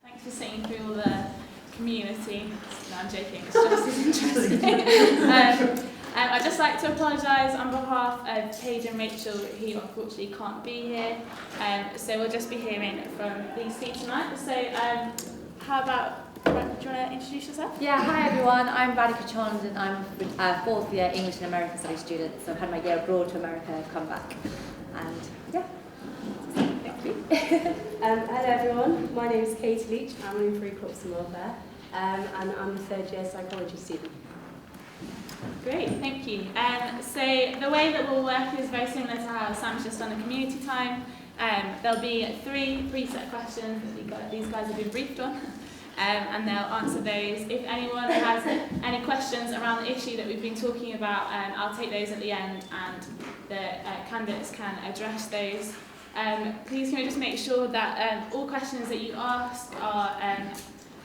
Thanks for sitting through all the community. No, I'm joking, it's just as interesting. I'd just like to apologise on behalf of Paige and Rachel, who unfortunately can't be here. So we'll just be hearing from these two tonight. So how about, do you want to introduce yourself? Yeah, hi everyone, I'm Radhika Chand and I'm a fourth year English and American Studies student, so I've had my year abroad to America, come back, and yeah, thank you. Hello everyone, my name is Katie Leach, I'm in Equal Opps and Welfare, and I'm a third year psychology student. Great, thank you. So the way that we'll work is very similar to how Sam's just done the community time. There'll be three preset questions that these guys have been briefed on. And they'll answer those. If anyone has any questions around the issue that we've been talking about, I'll take those at the end and the candidates can address those. Please can we just make sure that all questions that you ask are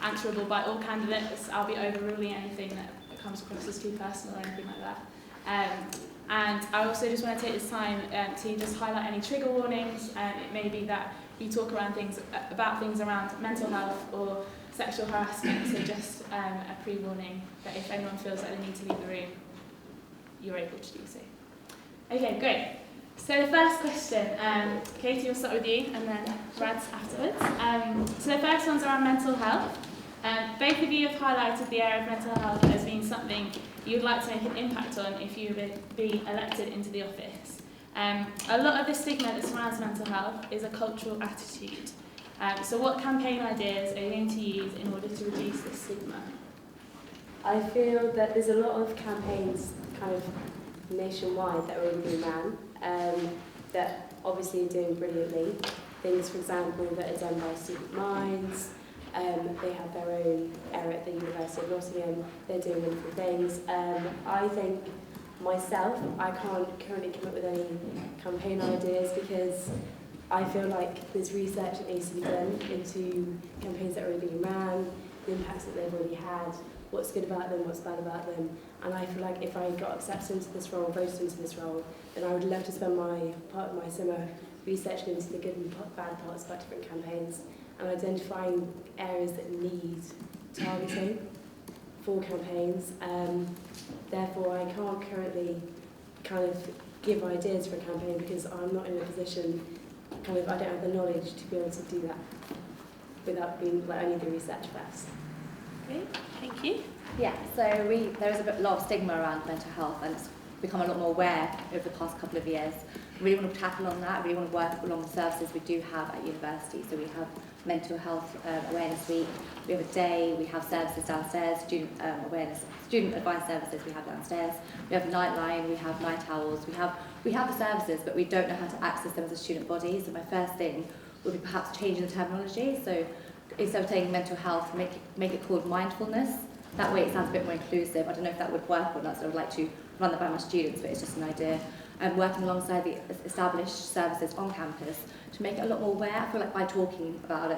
answerable by all candidates. I'll be overruling anything that comes across as too personal or anything like that. And I also just want to take this time to just highlight any trigger warnings. It may be that we talk about things around mental health or sexual harassment, so just a pre-warning that if anyone feels like they need to leave the room, you're able to do so. Okay, great. So the first question, Katie, we'll start with you, and then Rad's afterwards. So the first one's around mental health. Both of you have highlighted the area of mental health as being something you'd like to make an impact on if you would be elected into the office. A lot of the stigma that surrounds mental health is a cultural attitude. So what campaign ideas are you going to use in order to reduce this stigma? I feel that there's a lot of campaigns kind of nationwide that are already being ran, that obviously are doing brilliantly. Things, for example, that are done by Student Minds. They have their own area at the University of Nottingham. They're doing wonderful things. I think myself, I can't currently come up with any campaign ideas because I feel like there's research that needs to be done into campaigns that are already being ran, the impacts that they've already had, what's good about them, what's bad about them. And I feel like if I got accepted into this role, voted into this role, then I would love to spend part of my summer researching into the good and bad parts about different campaigns and identifying areas that need targeting for campaigns. Therefore, I can't currently kind of give ideas for a campaign because I'm not in a position, I don't have the knowledge to be able to do that without being, I need the research first. Great, thank you. Yeah, so there is a lot of stigma around mental health and it's become a lot more aware over the past couple of years. We really want to tackle on that, really want to work along the services we do have at university. So we have Mental Health Awareness Week, we have a day, we have services downstairs, student advice services we have downstairs, we have Nightline, we have Night Owls, we have the services but we don't know how to access them as a student body. So my first thing would be perhaps changing the terminology. So instead of saying mental health, make it called mindfulness. That way it sounds a bit more inclusive. I don't know if that would work or not, so I would like to run that by my students, but it's just an idea. And working alongside the established services on campus to make it a lot more aware. I feel like by talking about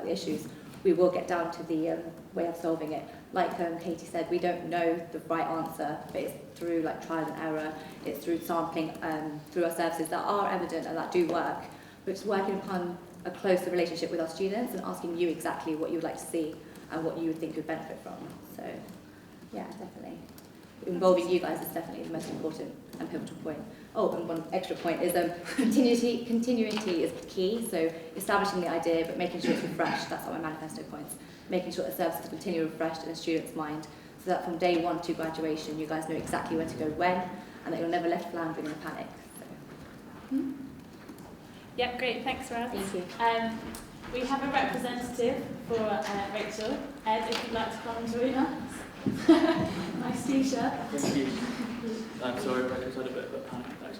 the issues, we will get down to the way of solving it. Like Katie said, we don't know the right answer, but it's through trial and error, it's through sampling, through our services that are evident and that do work. But it's working upon a closer relationship with our students and asking you exactly what you would like to see and what you would think you would benefit from. So, yeah, definitely. Involving you guys is definitely the most important and pivotal point. Oh, and one extra point is continuity is key, so establishing the idea but making sure it's refreshed. That's what my manifesto points. Making sure the services continue refreshed in a student's mind so that from day one to graduation you guys know exactly where to go when and that you're never left floundering in a panic. So. Yep, great, thanks Rad. Thank you. We have a representative for Rachel. Ed, if you'd like to come and join us. Nice t-shirt. Thank you. I'm sorry, Rebecca's had a bit of a panic attack.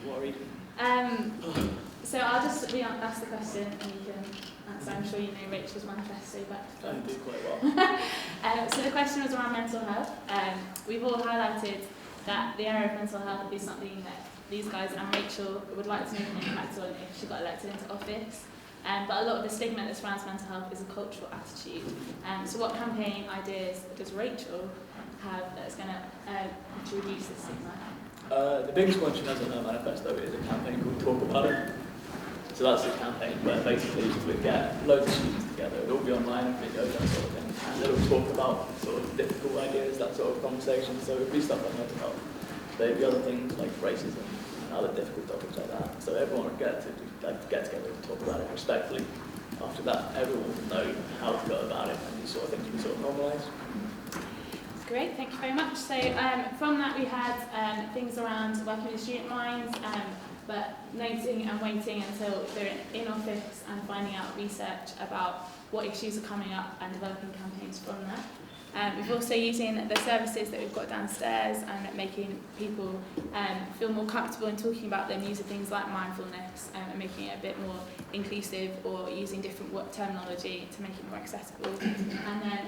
What are you doing? So I'll just ask the question and you can answer. I'm sure you know Rachel's manifesto back to front. I do quite well. So the question was around mental health. We've all highlighted that the area of mental health would be something that these guys and Rachel would like to make an impact on if she got elected into office. But a lot of the stigma that surrounds mental health is a cultural attitude. So what campaign ideas does Rachel have that's going to reduce this stigma? The biggest one she has on her manifesto is a campaign called Talk About It. So that's the campaign where basically we get loads of students together, it'll all be online and videos, that sort of thing, and it'll talk about sort of difficult ideas, that sort of conversation. So it'll be stuff like mental health. There'll be other things like racism and other difficult topics like that. So everyone will get together and talk about it respectfully. After that, everyone will know how to go about it, and these sort of things will be sort of normalised. Great, thank you very much. So from that we had things around working with student minds, but noting and waiting until they're in office and finding out research about what issues are coming up and developing campaigns from that. We've also using the services that we've got downstairs and making people feel more comfortable in talking about them, using things like mindfulness and making it a bit more inclusive, or using different terminology to make it more accessible. And then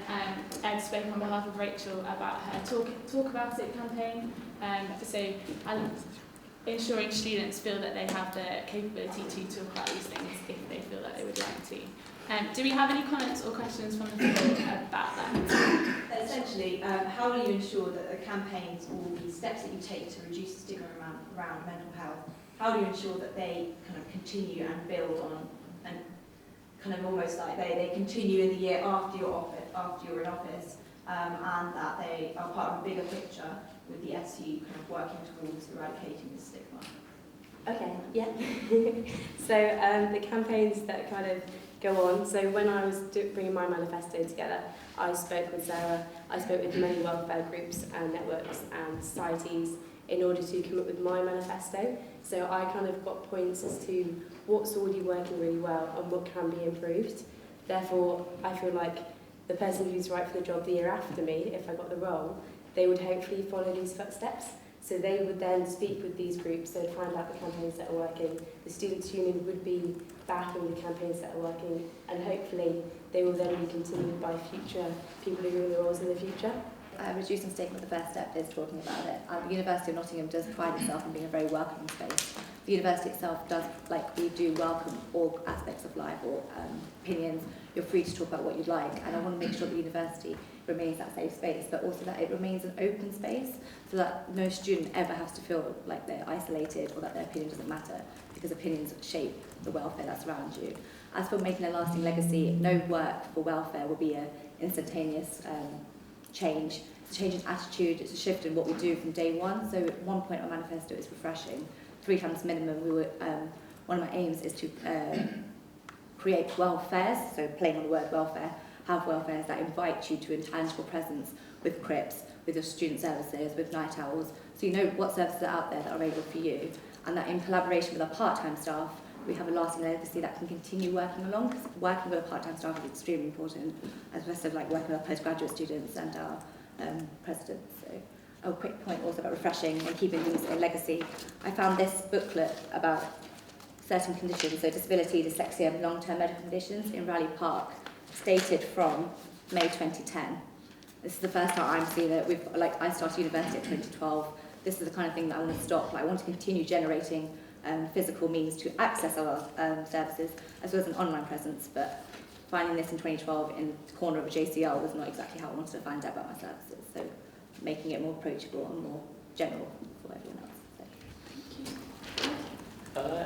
Ed spoke on behalf of Rachel about her Talk About It campaign. Ensuring students feel that they have the capability to talk about these things if they feel that they would like to. Do we have any comments or questions from the floor about that? Essentially, how do you ensure that the campaigns or the steps that you take to reduce the stigma around mental health, how do you ensure that they kind of continue and build on, and kind of almost like they continue in the year after you're in office, and that they are part of a bigger picture with the SU kind of working towards eradicating the stigma? Okay, yeah. So the campaigns that kind of go on, so when I was bringing my manifesto together, I spoke with Sarah, I spoke with many welfare groups and networks and societies in order to come up with my manifesto. So I kind of got points as to what's already working really well and what can be improved. Therefore, I feel like the person who's right for the job the year after me, if I got the role, they would hopefully follow these footsteps. So they would then speak with these groups, they'd find out the campaigns that are working. The Students' Union would be backing the campaigns that are working, and hopefully they will then be continued by future people who are in the roles in the future. Reducing stigma, the first step is talking about it. The University of Nottingham does pride itself in being a very welcoming space. The university itself does, we do welcome all aspects of life or opinions. You're free to talk about what you'd like, and I want to make sure the university remains that safe space, but also that it remains an open space, so that no student ever has to feel like they're isolated or that their opinion doesn't matter, because opinions shape the welfare that's around you. As for making a lasting legacy, no work for welfare will be an instantaneous change. It's a change in attitude, it's a shift in what we do from day one. So one point on manifesto is refreshing. 3 times minimum, we were, one of my aims is to create welfares, so playing on the word welfare, have welfares that invite you to intangible presence with CRIPS, with your student services, with night owls, so you know what services are out there that are available for you, and that in collaboration with our part-time staff, we have a lasting legacy that can continue working along, because working with a part-time staff is extremely important, as well as working with our postgraduate students and our presidents. So a quick point also about refreshing and keeping things in legacy. I found this booklet about certain conditions, so disability, dyslexia and long-term medical conditions in Raleigh Park, stated from May 2010. This is the first time I'm seeing it. I started university in 2012. This is the kind of thing that I want to stop. I want to continue generating physical means to access our services, as well as an online presence, but finding this in 2012 in the corner of a JCL was not exactly how I wanted to find out about my services, so making it more approachable and more general for everyone else.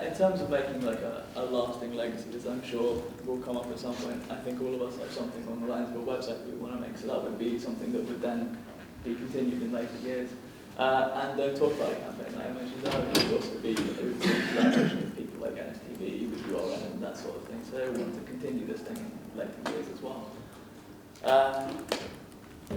In terms of making a lasting legacy, as I'm sure will come up at some point, I think all of us have something on the lines of a website we want to make, so that would be something that would then be continued in later years. And the Talk About It campaign that I mentioned earlier would also be collaboration with people like NSTV, with URN and that sort of thing, so we want to continue this thing in later years as well.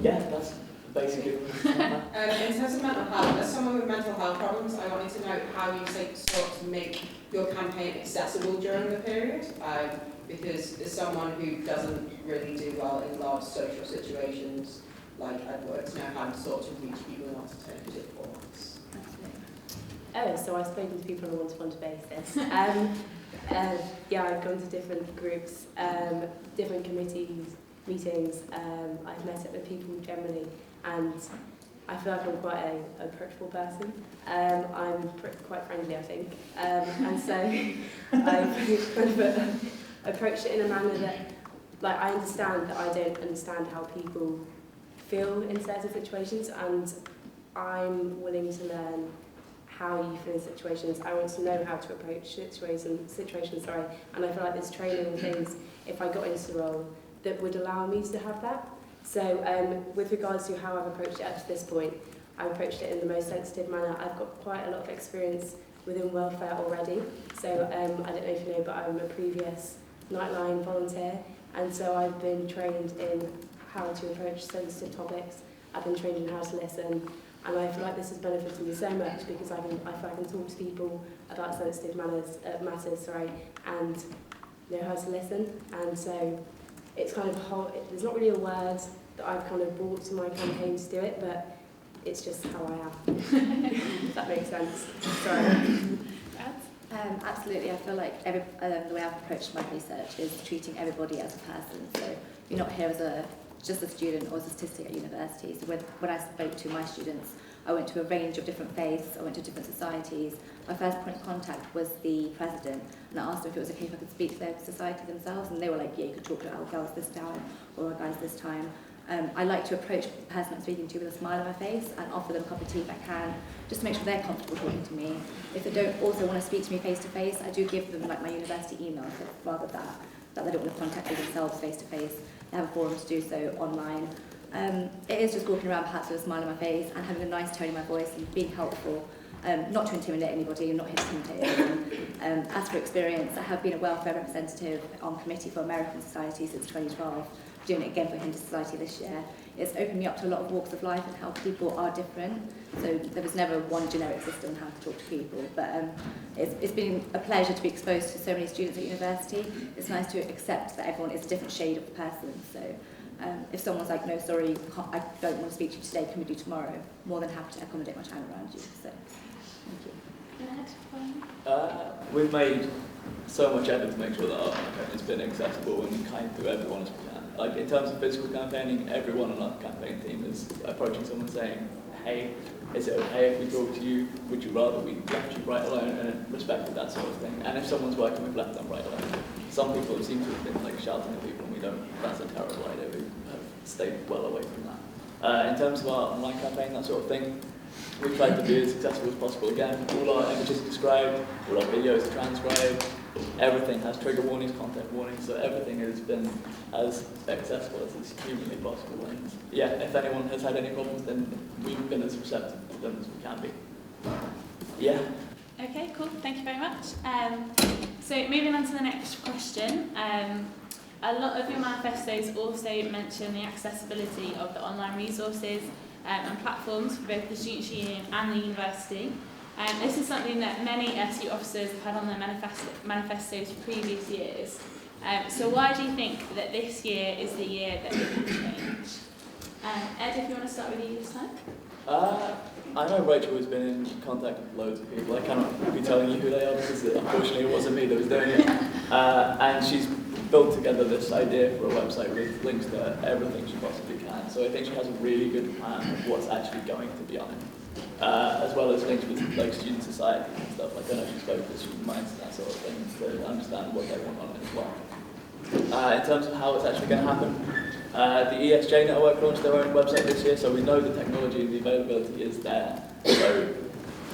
Yeah, that's basically in terms of mental health, as someone with mental health problems, I wanted to know how you sort to make your campaign accessible during the period, because as someone who doesn't really do well in large social situations, I'd work to know how to sort of reach people in alternative forms. Oh, so I've spoken to people on a one-to-one basis. Yeah, I've gone to different groups, different committees, meetings. I've met up with people generally, and I feel like I'm quite an approachable person. I'm quite friendly, I think. And so I've kind of approached it in a manner that, I understand that I don't understand how people feel in certain situations, and I'm willing to learn how you feel in situations. I want to know how to approach situations, and I feel like there's training and things, if I got into the role, that would allow me to have that. So with regards to how I've approached it up to this point, I've approached it in the most sensitive manner. I've got quite a lot of experience within welfare already. So I don't know if you know, but I'm a previous Nightline volunteer, and so I've been trained in how to approach sensitive topics. I've been trained in how to listen, and I feel like this has benefited me so much because I feel I can talk to people about sensitive matters, and know how to listen. And so it's kind of there's not really a word that I've kind of brought to my campaign to do it, but it's just how I am. If that makes sense. Sorry. Absolutely. I feel like the way I've approached my research is treating everybody as a person. So you're not here as just a student or as a statistic at university. So when I spoke to my students, I went to a range of different faiths, I went to different societies. My first point of contact was the president, and I asked them if it was okay if I could speak to their society themselves, and they were like, yeah, you could talk to our girls this time or our guys this time. I like to approach the person I'm speaking to with a smile on my face and offer them a cup of tea if I can, just to make sure they're comfortable talking to me. If they don't also want to speak to me face to face, I do give them like my university email, so rather that they don't want to contact me themselves face to face, they have a forum to do so online. It is just walking around perhaps with a smile on my face and having a nice tone in my voice and being helpful, not to intimidate anybody, not here to intimidate anyone. As for experience, I have been a welfare representative on committee for American Society since 2012. Doing it again for Hindu Society this year. It's opened me up to a lot of walks of life and how people are different. So there was never one generic system on how to talk to people. But it's been a pleasure to be exposed to so many students at university. It's nice to accept that everyone is a different shade of person. So if someone's like, no, sorry, I don't want to speak to you today, can we do tomorrow? More than happy to accommodate my time around you. So thank you. We've made so much effort to make sure that our campaign has been accessible and kind to everyone as we can. Like in terms of physical campaigning, everyone on our campaign team is approaching someone saying, hey, is it okay if we talk to you? Would you rather we left you right alone? And respected that sort of thing. And if someone's working, we've left them right alone. Some people seem to have been like shouting at people and we don't, that's a terrible idea. We have stayed well away from that. In terms of our online campaign, that sort of thing, we've tried to be as accessible as possible. Again, all our images are described, all our videos are transcribed, everything has trigger warnings, content warnings, so everything has been as accessible as it's humanly possible. And yeah, if anyone has had any problems, then we've been as receptive to them as we can be. Yeah. Okay, cool. Thank you very much. So moving on to the next question. A lot of your manifestos also mention the accessibility of the online resources and platforms for both the Students' Union and the university. This is something that many SU officers have had on their manifestos for previous years. So why do you think that this year is the year that it will change? Ed, if you want to start with you this time. I know Rachel has been in contact with loads of people. I cannot be telling you who they are because unfortunately it wasn't me that was doing it. And she's built together this idea for a website with links to everything she possibly can. So I think she has a really good plan of what's actually going to be on it. As well as links with like student society and stuff. Like I know she spoke with student minds and that sort of thing to understand what they want on it as well. In terms of how it's actually going to happen, the ESJ network launched their own website this year, so we know the technology and the availability is there. So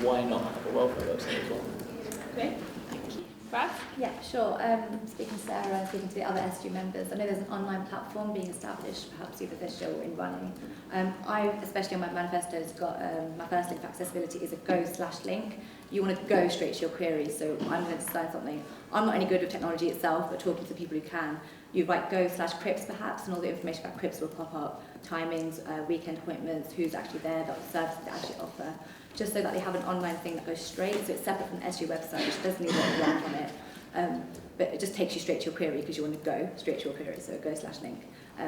why not have a welfare website as well? Great, thank you. Brad? Yeah, sure. Speaking to Sarah and speaking to the other SU members, I know there's an online platform being established, perhaps superficial in running. I, especially on my manifesto, has got my first link for accessibility is a go/link. You want to go straight to your query, so I'm going to decide something. I'm not any good with technology itself, but talking to people who can. You write go/CRIPS perhaps, and all the information about CRIPS will pop up. Timings, weekend appointments, who's actually there, the services they actually offer. Just so that they have an online thing that goes straight, so it's separate from the SU website, which doesn't need a lot of work on it. But it just takes you straight to your query because you want to go straight to your query, so go/link.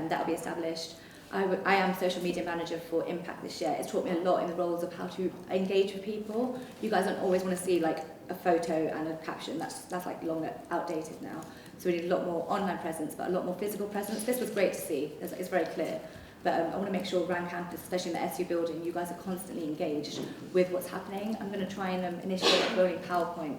That'll be established. I am social media manager for Impact this year. It's taught me a lot in the roles of how to engage with people. You guys don't always want to see like a photo and a caption. That's like long outdated now. So we need a lot more online presence, but a lot more physical presence. This was great to see. It's very clear. But I want to make sure around campus, especially in the SU building, you guys are constantly engaged with what's happening. I'm going to try and initiate a rolling PowerPoint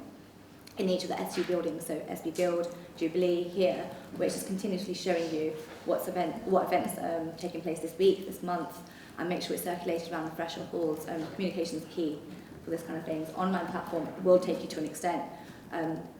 in each of the SU buildings, so SB Guild, Jubilee, here, which is continuously showing you what events are taking place this week, this month, and make sure it's circulated around the fresher halls. Communication is key. for this kind of things. Online platform will take you to an extent.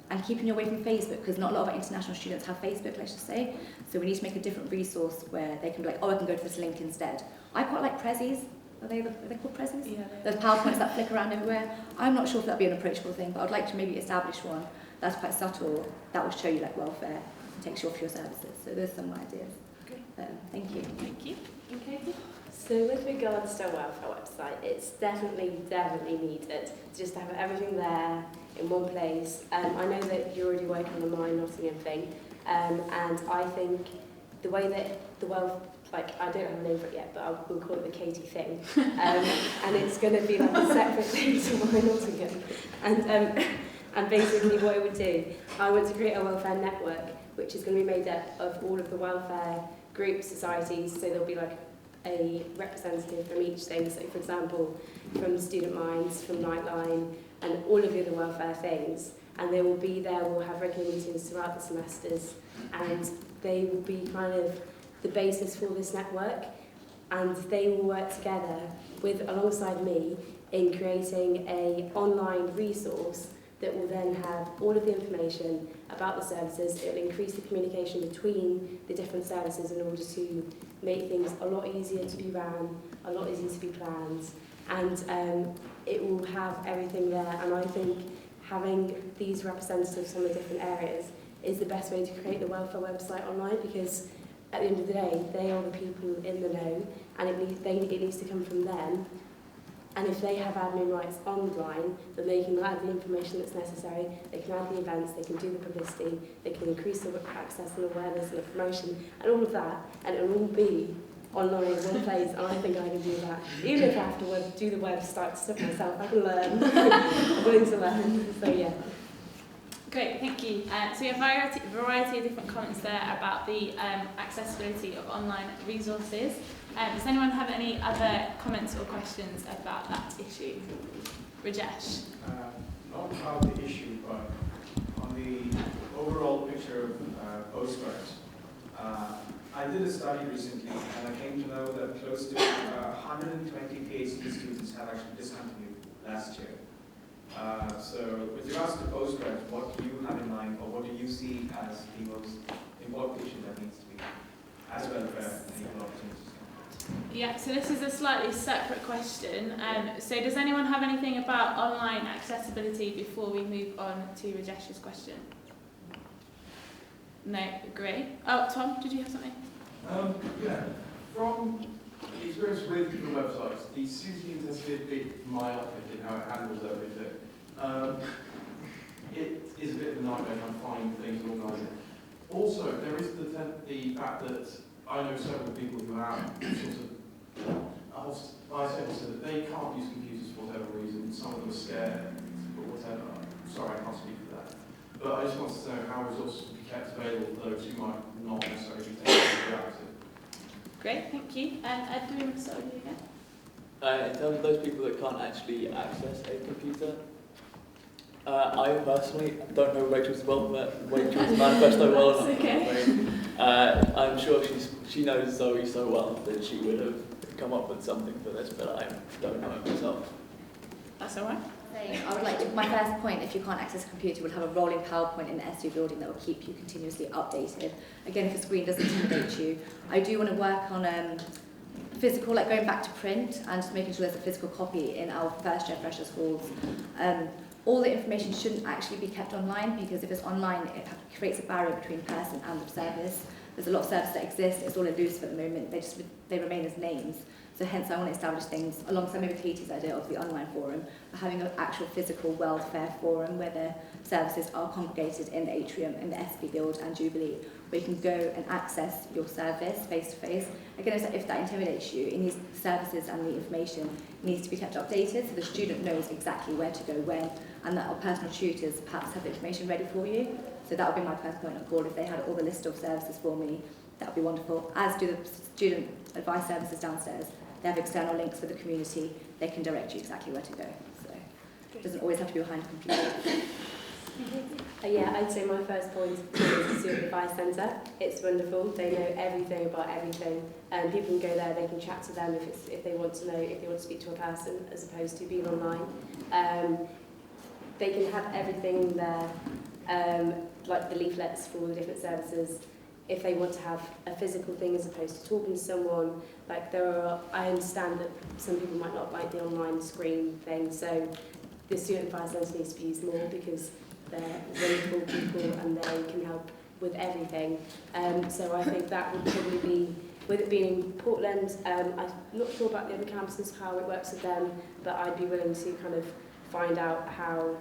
And keeping you away from Facebook, because not a lot of our international students have Facebook, let's just say. So we need to make a different resource where they can be like, oh, I can go to this link instead. I quite like Prezzies. Are they called Prezzies? Yeah. Those PowerPoints that flick around everywhere. I'm not sure if that'd be an approachable thing, but I'd like to maybe establish one that's quite subtle, that will show you like welfare and takes you off your services. So there's some ideas. Okay. Thank you. Thank you. Okay. So with regards to our welfare website, it's definitely needed to just have everything there in one place. I know that you're already working on the My Nottingham thing, and I think the way that the I don't have a name for it yet, but we'll call it the Katie thing, and it's going to be like a separate thing to My Nottingham. And basically what it would do, I want to create a welfare network, which is going to be made up of all of the welfare groups, societies, so there'll be like a representative from each thing. So for example, from Student Minds, from Nightline, and all of the other welfare things. And they will be there, we'll have regular meetings throughout the semesters, and they will be kind of the basis for this network. And they will work together alongside me in creating an online resource that will then have all of the information about the services. It will increase the communication between the different services in order to make things a lot easier to be ran, a lot easier to be planned, and it will have everything there. And I think having these representatives from the different areas is the best way to create the welfare website online, because at the end of the day, they are the people in the know, and it needs to come from them. And if they have admin rights online, then they can add the information that's necessary, they can add the events, they can do the publicity, they can increase the access and awareness and the promotion, and all of that, and it will all be online in one place, and I think I can do that. Even if I have to do the website stuff myself, I can learn. I'm willing to learn, so yeah. Great, thank you. So we have a variety of different comments there about the accessibility of online resources. Does anyone have any other comments or questions about that issue? Rajesh? Not about the issue, but on the overall picture of postgrads. I did a study recently, and I came to know that close to 120 PhD students have actually discontinued last year. So with regards to postgrads, what do you have in mind, or what do you see as the most important issue that needs to be as welfare and equal opportunities? Yeah, so this is a slightly separate question. So does anyone have anything about online accessibility before we move on to Rajesh's question? No, great. Oh, Tom, did you have something? Yeah, from experience with the websites, it seems to be intensely a bit myopic in how it handles everything. It is a bit of a nightmare trying to find things and organise it. Also, there is the fact that I know several people who have sort of bicycles so that they can't use computers for whatever reason. Some of them are scared or whatever. Sorry, I can't speak for that. But I just want to know how resources will be kept available for those who might not necessarily be active. Great, thank you. Ed, do we want to start with you again? In terms of those people that can't actually access a computer, I personally don't know Rachel's manifesto well enough. Okay. I'm sure she knows Zoe so well that she would have come up with something for this, but I don't know it myself. That's all right. I would like to, my first point, if you can't access a computer, we'll have a rolling PowerPoint in the SU building that will keep you continuously updated. Again, if the screen doesn't intimidate you. I do want to work on physical, like going back to print and just making sure there's a physical copy in our first year freshers halls. All the information shouldn't actually be kept online, because if it's online, it creates a barrier between person and the service. There's a lot of services that exist, it's all elusive at the moment, they remain as names. So hence I want to establish things, alongside maybe Katie's idea of the online forum, but having an actual physical welfare forum where the services are congregated in the atrium, in the SP Guild and Jubilee, where you can go and access your service face to face. Again, if that intimidates you, it needs the services and the information needs to be kept updated so the student knows exactly where to go when, and that our personal tutors perhaps have the information ready for you. So that would be my first point of call. If they had all the list of services for me, that would be wonderful. As do the student advice services downstairs. They have external links with the community. They can direct you exactly where to go. So it doesn't always have to be behind a computer. Yeah, I'd say my first point is the Student Advice Centre. It's wonderful. They know everything about everything, and people can go there. They can chat to them if they want to know, if they want to speak to a person, as opposed to being online. They can have everything there, like the leaflets for all the different services. If they want to have a physical thing as opposed to talking to someone, like I understand that some people might not like the online screen thing, so the Student Advice Centre needs to be used more because they're wonderful people and they can help with everything. So I think that would probably be, with it being in Portland, I'm not sure about the other campuses, how it works with them, but I'd be willing to kind of find out how,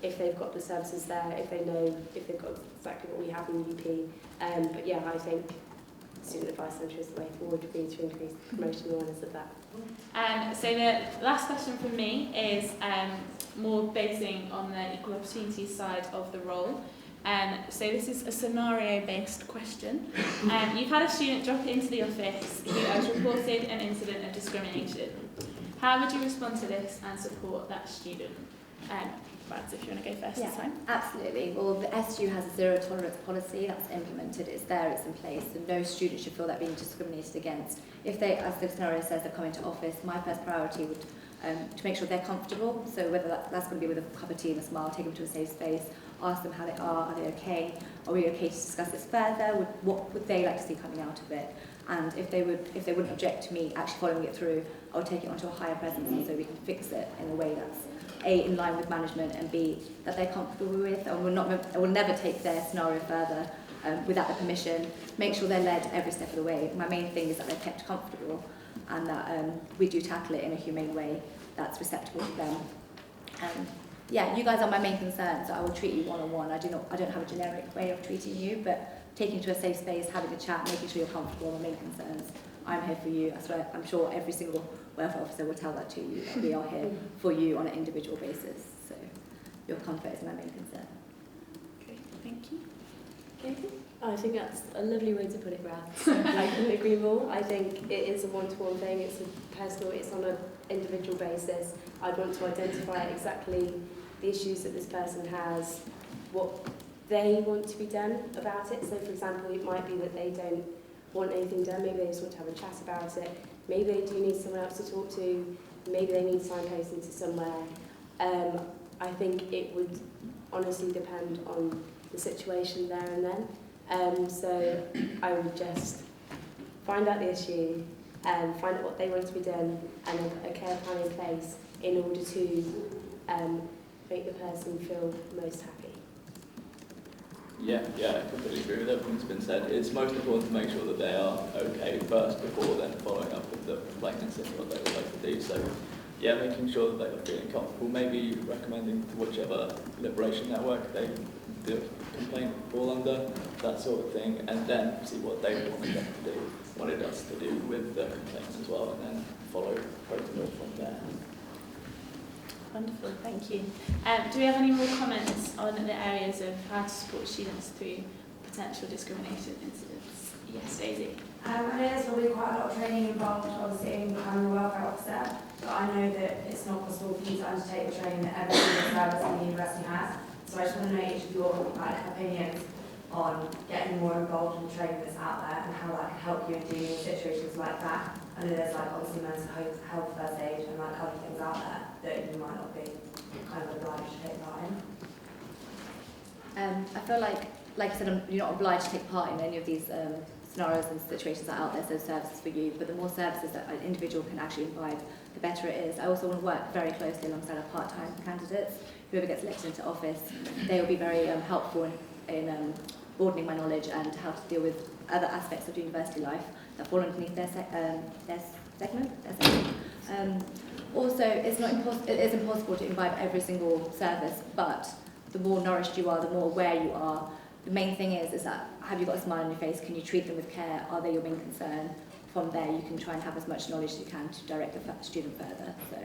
if they've got the services there, if they know, if they've got exactly what we have in UP. But yeah, I think Student Advice Centre is the way forward for me to increase promotion awareness of that. So the last question from me is more basing on the equal opportunities side of the role. So this is a scenario-based question. You've had a student drop into the office who has reported an incident of discrimination. How would you respond to this and support that student? Mads, if you want to go first this time. Absolutely. Well, the SU has a zero tolerance policy that's implemented. It's there, it's in place, and no student should feel that being discriminated against. If they, as the scenario says, they're coming to office, my first priority would to make sure they're comfortable. So whether that's going to be with a cup of tea and a smile, take them to a safe space, ask them how they are they okay? Are we okay to discuss this further? What would they like to see coming out of it? And if they wouldn't object to me actually following it through, I would take it onto a higher presence so we can fix it in a way that's A, in line with management, and B, that they're comfortable with, and will never take their scenario further without the permission. Make sure they're led every step of the way. My main thing is that they're kept comfortable and that we do tackle it in a humane way that's receptible to them. Yeah, you guys are my main concern, so I will treat you one-on-one. I don't have a generic way of treating you, but taking you to a safe space, having a chat, making sure you're comfortable are my main concerns. I'm here for you. I swear, I'm sure every single welfare officer will tell that to you, that we are here for you on an individual basis. So your comfort is my main concern. Okay, thank you. Katie? I think that's a lovely way to put it, Brad. I couldn't agree more. I think it is a one-to-one thing. It's a personal, it's on an individual basis. I'd want to identify exactly the issues that this person has, what they want to be done about it. So, for example, it might be that they don't want anything done. Maybe they just want to have a chat about it. Maybe they do need someone else to talk to. Maybe they need signposting to somewhere. I think it would honestly depend on the situation there and then. So I would just find out the issue, find out what they want to be done, and a care plan in place in order to make the person feel most happy. Yeah, I completely agree with everything that's been said. It's most important to make sure that they are okay first before then following up with the complaint and seeing what they would like to do. So, yeah, making sure that they are feeling comfortable, maybe recommending to whichever liberation network they the complaint fall under, that sort of thing, and then see what they wanted them to do, what it does to do with the complaint as well, and then follow protocol from there. Wonderful, thank you. Do we have any more comments on the areas of how to support students through potential discrimination incidents? Yes, Daisy. I know there's probably quite a lot of training involved, obviously, in becoming a welfare officer, but I know that it's not possible for you to undertake the training that every single service in the university has. So I just want to know each of your opinions on getting more involved in the training that's out there and how that can help you in dealing with situations like that. I know there's obviously mental health first aid and other things out there that you might not be kind of obliged to take part in. I feel like I said, you're not obliged to take part in any of these scenarios and situations that are out there, so services for you, but the more services that an individual can actually imbibe, the better it is. I also want to work very closely alongside our part-time candidates. Whoever gets elected into office, they will be very helpful in broadening my knowledge and how to deal with other aspects of university life that fall underneath their segment. Also, it is impossible to imbibe every single service, but the more nourished you are, the more aware you are. The main thing is that have you got a smile on your face? Can you treat them with care? Are they your main concern? From there, you can try and have as much knowledge as you can to direct the student further. So,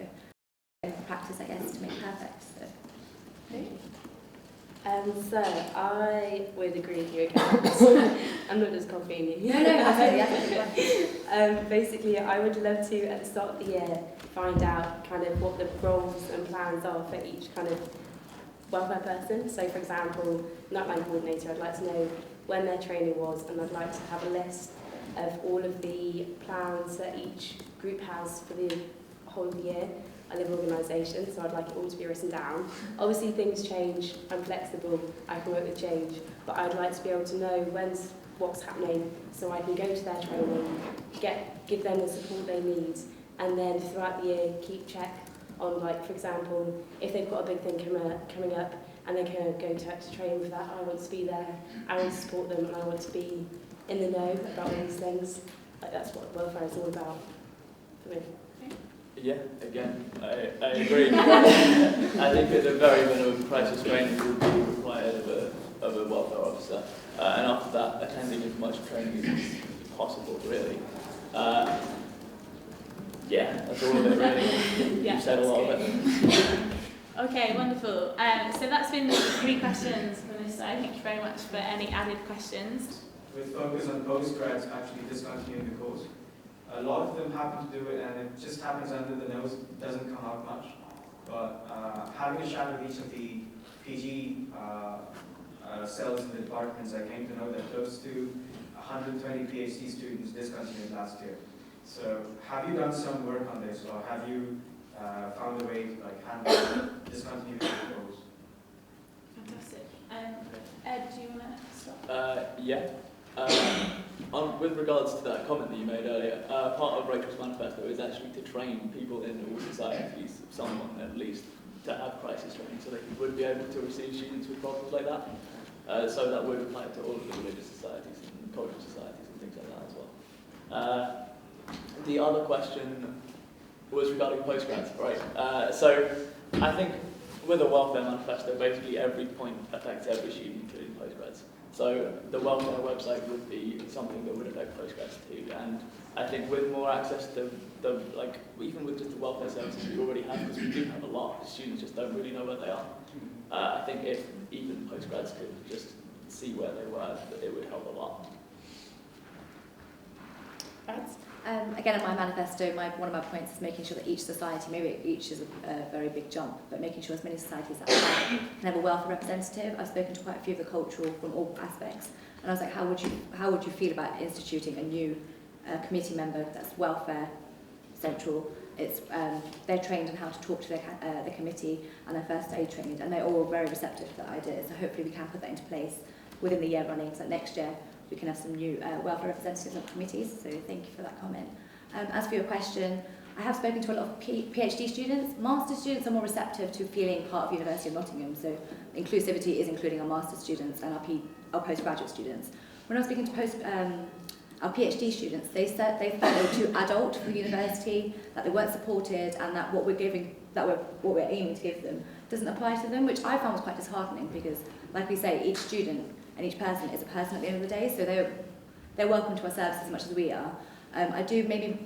in practice, I guess, to make perfect. So. So I would agree with you again. I'm not just copying you. No, absolutely. Basically, I would love to, at the start of the year, find out kind of what the roles and plans are for each kind of welfare person. So for example, nightline coordinator, I'd like to know when their training was, and I'd like to have a list of all of the plans that each group has for the whole year. I live in an organisation, so I'd like it all to be written down. Obviously things change, I'm flexible, I can work with change, but I'd like to be able to know what's happening, so I can go to their training, give them the support they need, and then throughout the year keep check on, like, for example, if they've got a big thing coming up and they're going to go to training for that, I want to be there, I want to support them, and I want to be in the know about all these things. Like, that's what welfare is all about for me. Yeah, again, I agree. I think at the very minimum, crisis training would be required of a welfare officer, and after that, attending as much training as possible, really. Yeah, that's all of it, really. Yeah, You've said a lot of it. Okay, wonderful. So that's been 3 questions from this side. Thank you very much for any added questions. With focus on postgrads actually discontinuing the course. A lot of them happen to do it, and it just happens under the nose, doesn't come out much. But having a chat with each of the PG cells in the departments, I came to know that close to 120 PhD students discontinued last year. So have you done some work on this, or have you found a way to handle discontinuity of the course? Fantastic. Ed, do you want to start? Yeah. With regards to that comment that you made earlier, part of Rachel's manifesto is actually to train people in all societies, someone at least, to have crisis training, so they would be able to receive students with problems like that. So that would apply to all of the religious societies and cultural societies and things like that as well. The other question was regarding postgrads, right? So I think with a welfare manifesto, basically every point affects every student, including postgrads. So the welfare website would be something that would affect postgrads too. And I think with more access to even with just the welfare services we already have, because we do have a lot, students just don't really know where they are. I think if even postgrads could just see where they were, it would help a lot. Again, in my manifesto, one of my points is making sure that each society, maybe each is a very big jump, but making sure as many societies that can have a welfare representative. I've spoken to quite a few of the cultural from all aspects, and I was like, how would you feel about instituting a new committee member that's welfare central? It's they're trained on how to talk to the committee, and they're first aid trained, and they're all very receptive to that idea. So hopefully we can put that into place within the year running. So next year we can have some new welfare representatives on committees, so thank you for that comment. As for your question, I have spoken to a lot of PhD students. Master students are more receptive to feeling part of University of Nottingham, so inclusivity is including our master students and our postgraduate students. When I was speaking to our PhD students, they said they felt they were too adult for the university, that they weren't supported, and that what we're aiming to give them doesn't apply to them, which I found was quite disheartening because, like we say, each student and each person is a person at the end of the day, so they're welcome to our service as much as we are. I do maybe,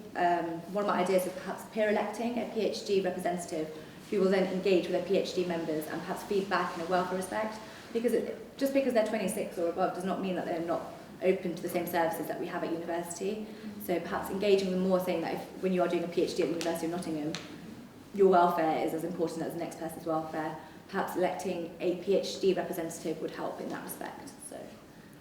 one of my ideas is perhaps peer electing a PhD representative who will then engage with their PhD members and perhaps feed back in a welfare respect, because just because they're 26 or above does not mean that they're not open to the same services that we have at university. So perhaps engaging them more, saying that when you are doing a PhD at the University of Nottingham, your welfare is as important as the next person's welfare. Perhaps electing a PhD representative would help in that respect. So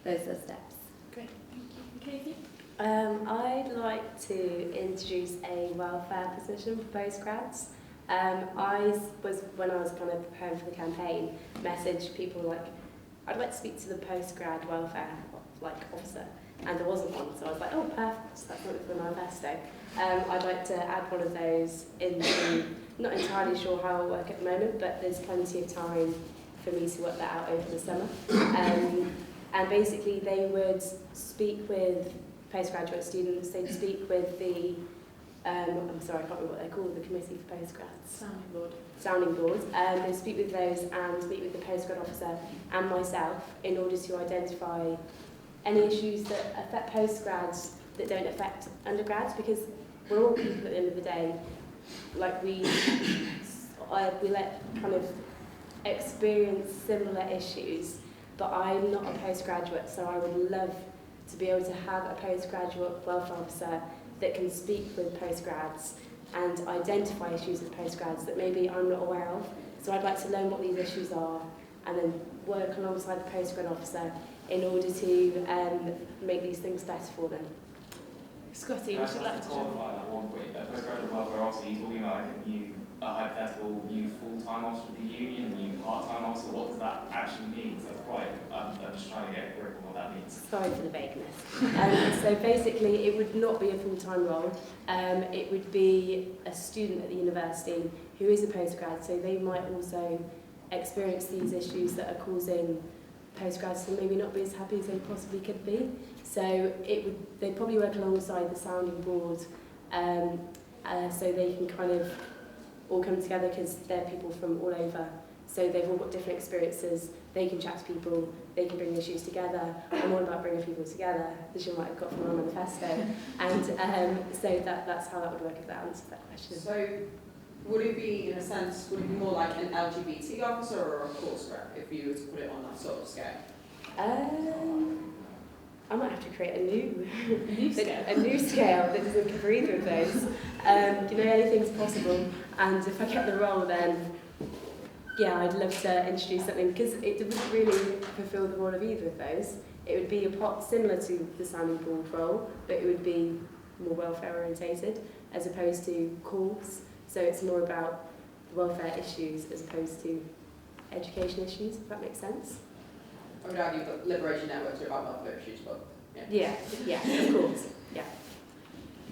those are steps. Great, thank you. Katie? I'd like to introduce a welfare position for postgrads. When I was kind of preparing for the campaign, messaged people like, I'd like to speak to the postgrad welfare officer, and there wasn't one, so I was like, oh, perfect, so that's something for the manifesto. I'd like to add one of those into, not entirely sure how it'll work at the moment, but there's plenty of time for me to work that out over the summer. And basically they would speak with postgraduate students, they'd speak with the, I'm sorry, I can't remember what they're called, the Committee for Postgrads. Sounding board. They'd speak with those and speak with the postgrad officer and myself in order to identify any issues that affect postgrads that don't affect undergrads, because we're all people at the end of the day. Like we let kind of experience similar issues, but I'm not a postgraduate, so I would love to be able to have a postgraduate welfare officer that can speak with postgrads and identify issues with postgrads that maybe I'm not aware of, So I'd like to learn what these issues are and then work alongside the postgrad officer in order to make these things better for them. Scotty, would you like to jump in? qualify that one point? Postgraduate welfare officer, you're talking about like a hypothetical new full-time officer with the union, new part-time officer. What does that actually mean? So that's quite. I'm just trying to get a grip on what that means. Sorry for the vagueness. So basically, it would not be a full-time role. It would be a student at the university who is a postgrad, so they might also experience these issues that are causing postgrads to maybe not be as happy as they possibly could be. So they'd probably work alongside the sounding board, so they can kind of all come together because they're people from all over. So they've all got different experiences. They can chat to people. They can bring issues together. I'm all about bringing people together, as you might have got from our manifesto. And so that's how that would work if that answers that question. So would it be, in a sense, would it be more like an LGBT officer or a course rep if you were to put it on that sort of scale? I might have to create a new scale. a new scale that doesn't cover either of those. You know, anything's possible. And if I get the role, then yeah, I'd love to introduce something because it wouldn't really fulfil the role of either of those. It would be a pot similar to the sounding board role, but it would be more welfare orientated as opposed to course. So it's more about welfare issues as opposed to education issues, if that makes sense. I would argue that Liberation Networks are about welfare issues, but Yeah, of course. Yeah.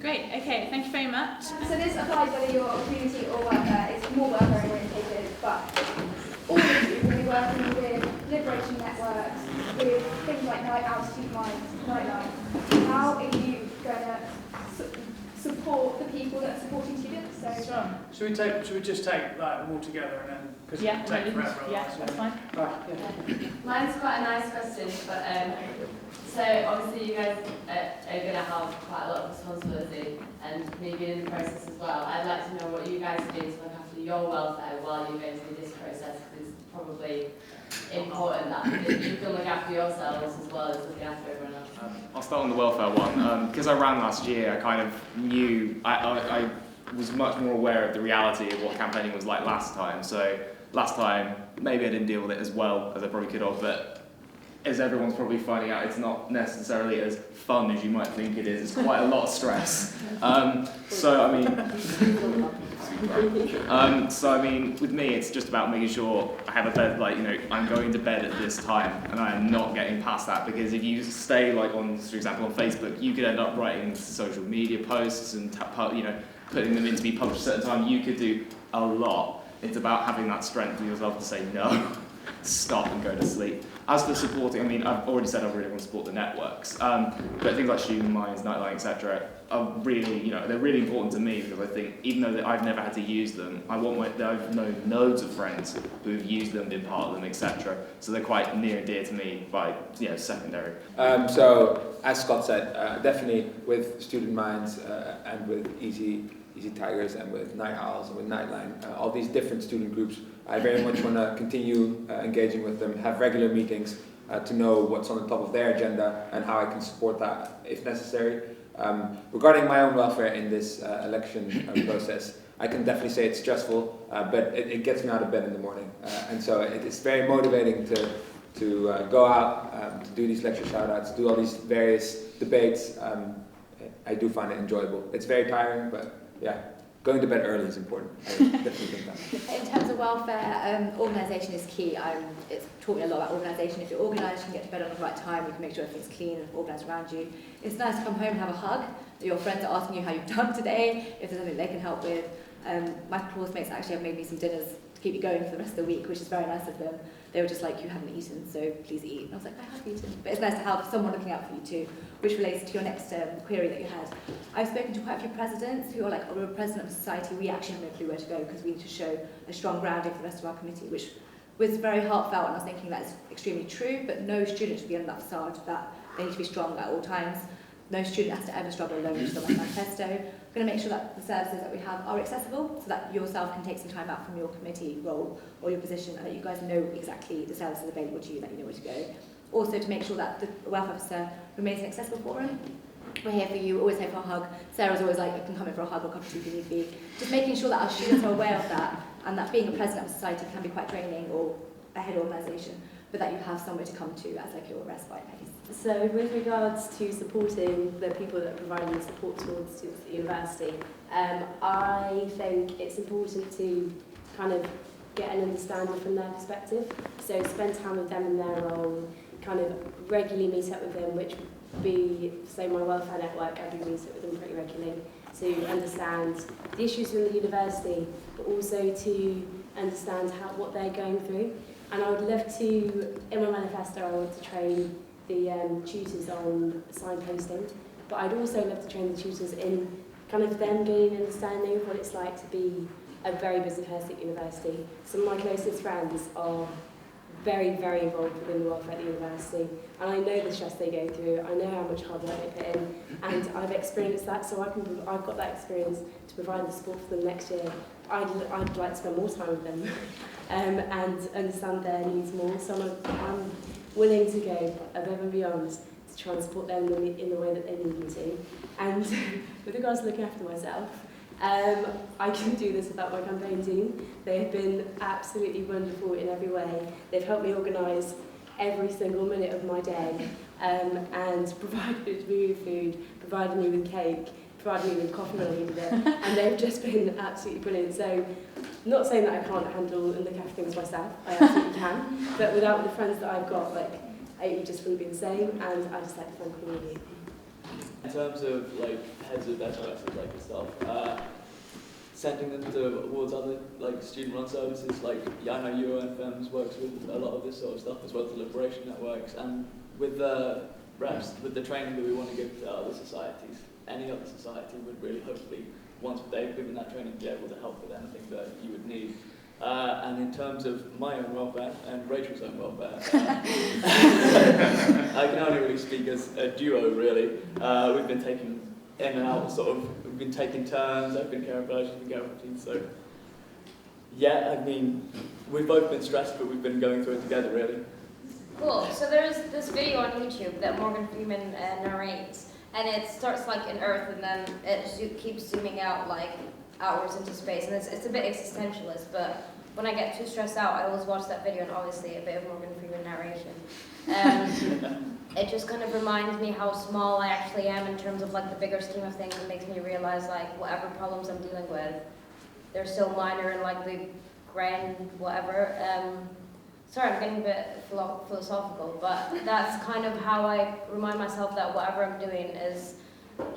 Great, okay, thank you very much. So this applies whether you're community or welfare. It's more welfare orientated, but all of you will be working with Liberation Networks, with things like Night Out, Student Minds, Nightlife. How are you going to support the people that are supporting students? So Should we just take like them all together and then because Yeah, it take forever? yeah, otherwise, that's fine. Mine's quite a nice question, but so obviously you guys are going to have quite a lot of responsibility and maybe in the process as well. I'd like to know what you guys are doing to look after your welfare while you're going through this process, because it's probably important that you can look after yourselves as well as looking after everyone else. I'll start on the welfare one. Because I ran last year, I kind of knew, I was much more aware of the reality of what campaigning was like last time. So last time, maybe I didn't deal with it as well as I probably could have, but as everyone's probably finding out, it's not necessarily as fun as you might think it is. It's quite a lot of stress. So I mean, with me, it's just about making sure I have a bed, like, you know, I'm going to bed at this time, and I am not getting past that, because if you stay, like, on, for example, on Facebook, you could end up writing social media posts and, you know, putting them in to be published at a certain time. You could do a lot. It's about having that strength in yourself to say no, stop and go to sleep. As for supporting, I mean, I've already said I really want to support the networks, but things like Student Minds, Nightlife, etc. are really, you know, they're really important to me, because I think even though I've never had to use them, I've known loads of friends who've used them, been part of them, etc. So they're quite near and dear to me by, you know, secondary. So as Scott said, definitely with Student Minds and with Easy Tigers and with Night Owls and with Nightline, all these different student groups, I very much want to continue engaging with them, have regular meetings to know what's on the top of their agenda and how I can support that if necessary. Regarding my own welfare in this election process, I can definitely say it's stressful, but it gets me out of bed in the morning. And so it's very motivating to go out, to do these lecture shout-outs, do all these various debates. I do find it enjoyable. It's very tiring, but yeah, going to bed early is important. I definitely think that. In terms of welfare, organisation is key. It's taught me a lot about organisation. If you're organised, you can get to bed on the right time, you can make sure everything's clean and organised around you. It's nice to come home and have a hug. Your friends are asking you how you've done today, if there's something they can help with. My classmates actually have made me some dinners to keep you going for the rest of the week, which is very nice of them. They were just like, you haven't eaten, so please eat. And I was like, I have eaten. But it's nice to have someone looking out for you too, which relates to your next query that you had. I've spoken to quite a few presidents who are like, oh, we're a president of society, we actually have no clue where to go because we need to show a strong grounding for the rest of our committee, which was very heartfelt, and I was thinking that's extremely true, but no student should be under that facade that they need to be strong at all times. No student has to ever struggle alone, which is on my manifesto. We're going to make sure that the services that we have are accessible, so that yourself can take some time out from your committee role or your position, and that you guys know exactly the services available to you, that you know where to go. Also, to make sure that the welfare officer remains an accessible forum. We're here for you, always here for a hug. Sarah's always like, I can come in for a hug or a cup of tea if you need be. Just making sure that our students are aware of that, and that being a president of society can be quite draining, or a head organisation, but that you have somewhere to come to as like your respite place. So with regards to supporting the people that are providing the support towards students at university, I think it's important to kind of get an understanding from their perspective. So spend time with them in their role, kind of regularly meet up with them, which would be, say, my welfare network, I'd be meeting up with them pretty regularly to understand the issues in the university, but also to understand what they're going through. And I would love to, in my manifesto, I want to train the tutors on signposting, but I'd also love to train the tutors in kind of them gaining an understanding of what it's like to be a very busy person at university. Some of my closest friends are very, very involved within the welfare at the university, and I know the stress they go through, I know how much hard work they put in, and I've experienced that, so I've got that experience to provide the support for them next year. I'd like to spend more time with them and understand their needs more, so I'm willing to go above and beyond to try and support them in the way that they need me to. And with regards to looking after myself, I can do this without my campaign team. They have been absolutely wonderful in every way. They've helped me organise every single minute of my day and provided me with food, provided me with cake, provided me with coffee when I needed it, and they've just been absolutely brilliant. So, not saying that I can't handle and look after things myself, I absolutely can, but without the friends that I've got, like, it just wouldn't be the same, and I just like to thank all of you. In terms of like heads of SOSs like yourself, sending them towards other like student-run services, like I know UOFMs works with a lot of this sort of stuff as well as liberation networks, and with the reps, with the training that we want to give to other societies, any other society would really hopefully, once they've given that training, be able to help with anything that you would need. And in terms of my own welfare and Rachel's own welfare, I can only really speak as a duo, really. We've been taking in and out, we've been taking turns. I've been caring for her, she's been caring for me. So, yeah, I mean, we've both been stressed, but we've been going through it together, really. Cool. So there's this video on YouTube that Morgan Freeman narrates, and it starts like in Earth, and then it keeps zooming out like outwards into space, and it's a bit existentialist, but when I get too stressed out, I always watch that video, and obviously a bit of Morgan Freeman narration. It just kind of reminds me how small I actually am in terms of like the bigger scheme of things, and makes me realize like whatever problems I'm dealing with, they're so minor in like the grand whatever. Sorry, I'm getting a bit philosophical, but that's kind of how I remind myself that whatever I'm doing is,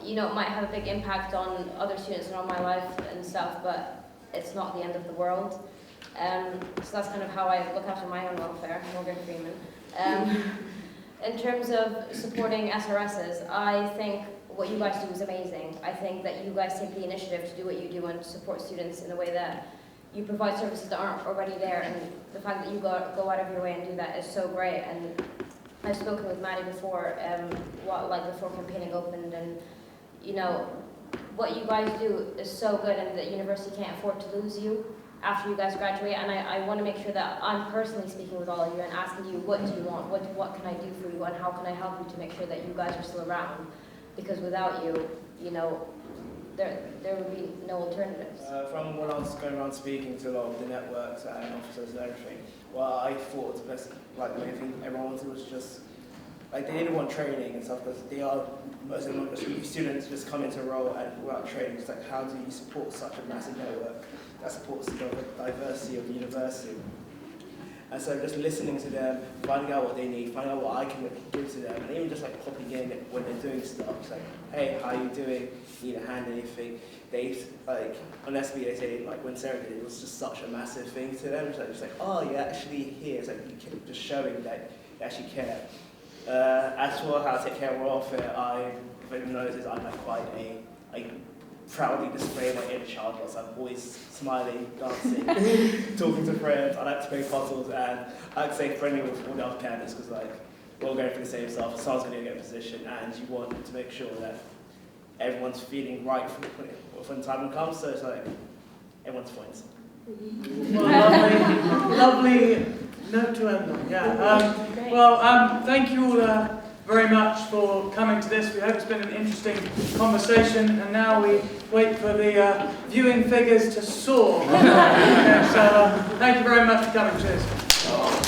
you know, it might have a big impact on other students and on my life and stuff, but it's not the end of the world. So that's kind of how I look after my own welfare, Morgan Freeman. In terms of supporting SRSs, I think what you guys do is amazing. I think that you guys take the initiative to do what you do and support students in a way that you provide services that aren't already there, and the fact that you go out of your way and do that is so great. And I've spoken with Maddie before, before campaigning opened, and you know, what you guys do is so good, and the university can't afford to lose you after you guys graduate. And I want to make sure that I'm personally speaking with all of you and asking you, what do you want? What can I do for you, and how can I help you to make sure that you guys are still around? Because without you, you know, there would be no alternatives. From when I was going around speaking to a lot of the networks and officers and everything, what I thought was the best, like the main thing everyone wanted was just, like they didn't want training and stuff, because they are, most of them, students just come into a role and without training. It's like, how do you support such a massive network that supports the diversity of the university? And so just listening to them, finding out what they need, finding out what I can give to them, and even just like popping in when they're doing stuff. It's like, hey, how you doing? Need a hand, anything? They, like, on SB they say, like, when Sarah did it, was just such a massive thing to them. It's like, just like, oh, you're actually here. It's like, you keep just showing that you actually care. As for how to take care of welfare, if anyone knows, I'm like quite a proudly display my inner child. So I'm always smiling, dancing, talking to friends. I like to play puzzles, and I like to stay friendly with all the other candidates, because like we're all going for the same stuff. Someone's going to get a position, and you want to make sure that everyone's feeling right when the time comes. So it's like everyone's points. Well, lovely note to end on. Yeah. Thank you all very much for coming to this. We hope it's been an interesting conversation, and now we wait for the viewing figures to soar. Okay, so thank you very much for coming. Cheers.